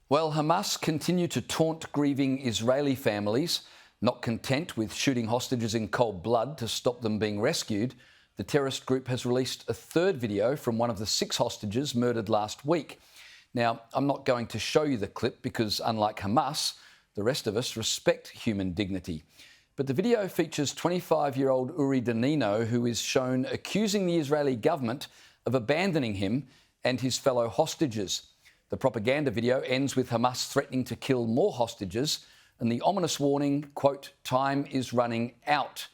Well, Hamas continue to taunt grieving Israeli families. Not content with shooting hostages in cold blood to stop them being rescued, the terrorist group has released a third video from one of the 6 hostages murdered last week. Now, I'm not going to show you the clip because, unlike Hamas, the rest of us respect human dignity. But the video features 25-year-old Uri Danino, who is shown accusing the Israeli government of abandoning him and his fellow hostages. The propaganda video ends with Hamas threatening to kill more hostages and the ominous warning, quote, "Time is running out."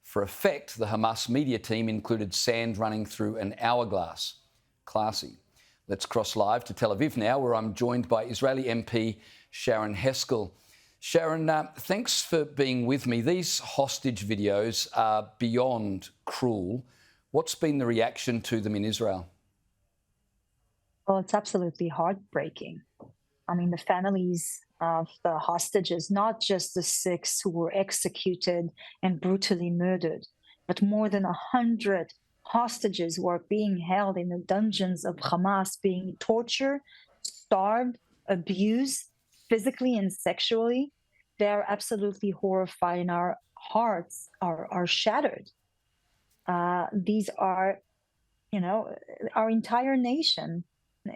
For effect, the Hamas media team included sand running through an hourglass. Classy. Let's cross live to Tel Aviv now, where I'm joined by Israeli MP Sharon Heskel. Sharon, thanks for being with me. These hostage videos are beyond cruel. What's been the reaction to them in Israel? Well, it's absolutely heartbreaking. I mean, the families of the hostages, not just the 6 who were executed and brutally murdered, but more than 100 hostages who are being held in the dungeons of Hamas, being tortured, starved, abused, physically and sexually. They're absolutely horrified, and our hearts are shattered. These are, our entire nation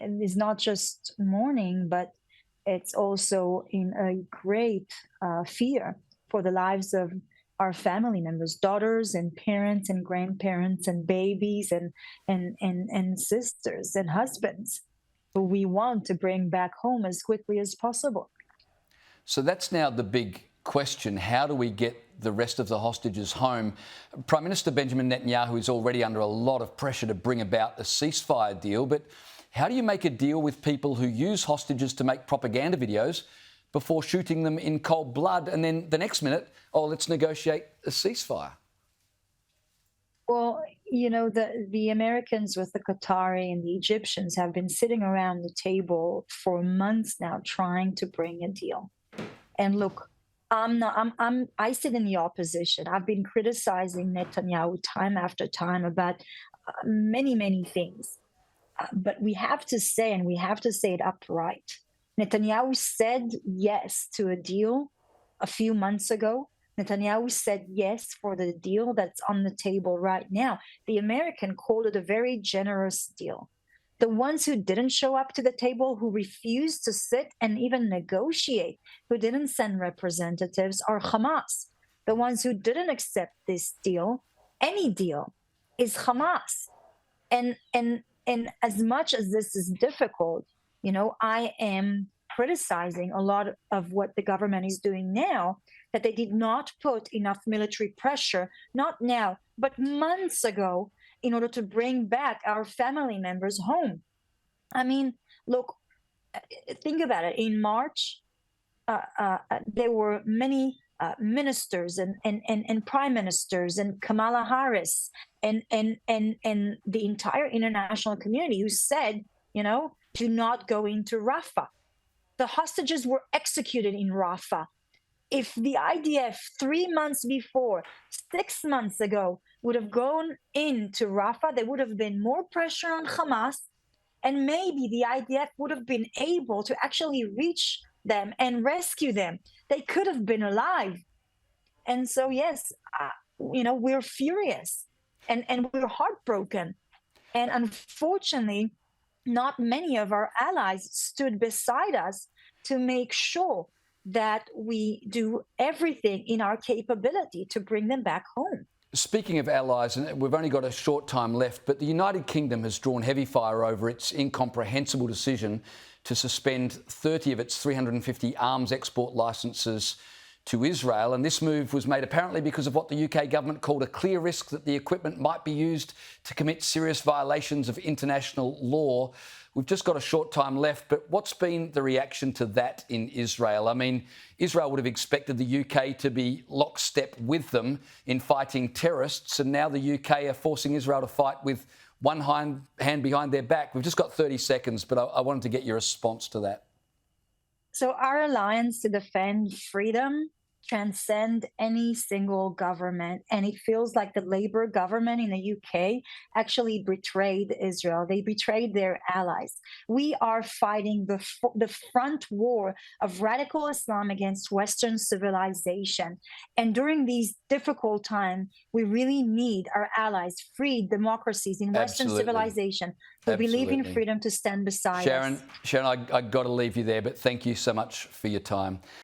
is not just mourning, but it's also in a great fear for the lives of our family members, daughters and parents and grandparents and babies and sisters and husbands who we want to bring back home as quickly as possible. So that's now the big question. How do we get the rest of the hostages home? Prime Minister Benjamin Netanyahu is already under a lot of pressure to bring about a ceasefire deal, but how do you make a deal with people who use hostages to make propaganda videos before shooting them in cold blood and then the next minute, let's negotiate a ceasefire? Well, the Americans with the Qatari and the Egyptians have been sitting around the table for months now trying to bring a deal. And look, I sit in the opposition. I've been criticizing Netanyahu time after time about many, many things. But we have to say, and we have to say it upright, Netanyahu said yes to a deal a few months ago. Netanyahu said yes for the deal that's on the table right now. The American called it a very generous deal. The ones who didn't show up to the table, who refused to sit and even negotiate, who didn't send representatives, are Hamas. The ones who didn't accept this deal, any deal, is Hamas. And as much as this is difficult, I am criticizing a lot of what the government is doing now, that they did not put enough military pressure, not now, but months ago, in order to bring back our family members home. I mean, look, think about it. In March, there were many ministers and prime ministers and Kamala Harris and the entire international community who said, do not go into Rafah. The hostages were executed in Rafah. If the IDF 3 months before, 6 months ago, would have gone into Rafah, there would have been more pressure on Hamas, and maybe the IDF would have been able to actually reach them and rescue them. They could have been alive. And so, yes, we're furious and we're heartbroken. And unfortunately, not many of our allies stood beside us to make sure that we do everything in our capability to bring them back home. Speaking of allies, and we've only got a short time left, but the United Kingdom has drawn heavy fire over its incomprehensible decision to suspend 30 of its 350 arms export licences to Israel. And this move was made apparently because of what the UK government called a clear risk that the equipment might be used to commit serious violations of international law. We've just got a short time left, but what's been the reaction to that in Israel? I mean, Israel would have expected the UK to be lockstep with them in fighting terrorists, and now the UK are forcing Israel to fight with one hand behind their back. We've just got 30 seconds, but I wanted to get your response to that. So our alliance to defend freedom transcend any single government. And it feels like the Labour government in the UK actually betrayed Israel. They betrayed their allies. We are fighting the front war of radical Islam against Western civilization. And during these difficult times, we really need our allies, free democracies in Western Absolutely. civilization who believe in freedom to stand beside us. Sharon, I got to leave you there, but thank you so much for your time.